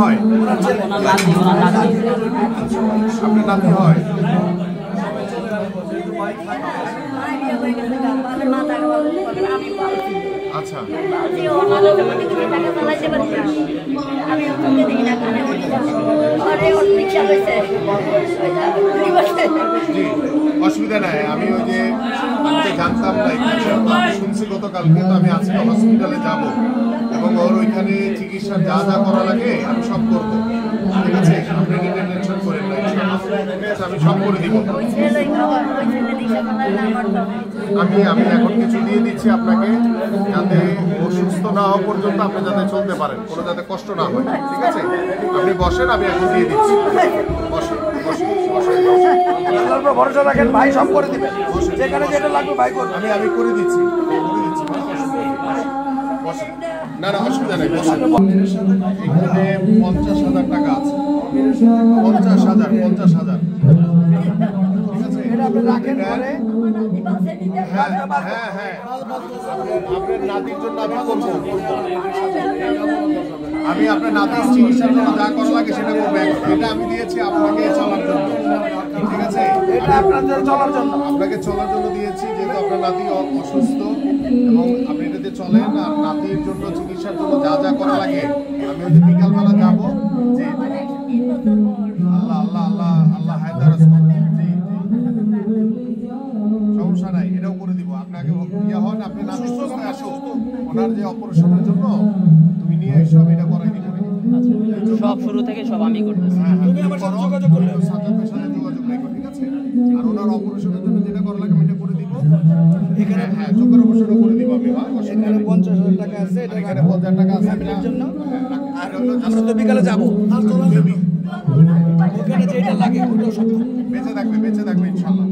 হয়? আপনার নাতি হয়? আচ্ছা, অসুবিধা নাই। আমি ওই যে জানতাম না, শুনছি গতকালকে, তো আমি আজকে হসপিটালে যাব এবং ওর ওইখানে চিকিৎসা যা যা করা লাগে আমি সব করবো। ঠিক আছে, আপনি টেনশন করেন না, আমি সব করে দিব। আমি এখন কিছু দিয়ে দিচ্ছি আপনাকে, যাতে অসুস্থ না হওয়া পর্যন্ত আপনি যাতে চলতে পারেন, কোনো যাতে কষ্ট না হয়। ঠিক আছে, আপনি বসেন, আমি এখন দিয়ে দিচ্ছি। বসেন বসেন বসেন, ভরসা রাখেন, ভাই সব করে দিবেন, যেখানে যেটা লাগবে ভাই করবেন। আমি করে দিচ্ছি। না না, অসুবিধা নেই, বসেন। এখানে 50,000 টাকা আছে। 50,000 50,000। হ্যাঁ হ্যাঁ, আপনার নাতির জন্য আমি করবো। আমি আপনার নাতির চিকিৎসার জন্য যা করা লাগে সেটা করবো। এটা আমি দিয়েছি আপনাকে চলার জন্য। ঠিক আছে, এটা আপনাদের চলার জন্য, আপনাকে চলার জন্য দিয়েছি, যেহেতু আপনার নাতি অসুস্থ এবং আপনি এটাতে চলেন। আর নাতির জন্য চিকিৎসার জন্য যা যা করা লাগে আমি ওই যে বিকালবেলা যাবো। জি, আল্লাহ আল্লাহ আল্লাহ আল্লাহ হায়দার, সমস্যা নাই, এটাও করে দিব। আপনাকে ইয়ে হন, আপনি নাতি সুস্থ আসো, ওনার যে অপারেশনের জন্য তুমি নিয়ে এসো, আমি এটা করাই দিব। সব শুরু থেকে সব আমি করতেছি। তুমি আমার সাথে যোগাযোগ করলে, সাজ্জাদের সাথে যোগাযোগ রাখো। ঠিক আছে, আর ওনার অপারেশনের জন্য যেটা করা লাগে আমি এটা করে দিব। এখানে হ্যাঁ, চোখের অপারেশনও করে দিব আমি। এখানে 50,000 টাকা আছে, এটা এখানে 50,000 টাকা আছে ফ্যামিলির জন্য। আর আমরা তো বিকালে যাবো, ওখানে যেটা লাগে ওটাও সব বেঁচে থাকবে, বেঁচে থাকবে ইনশাল্লাহ।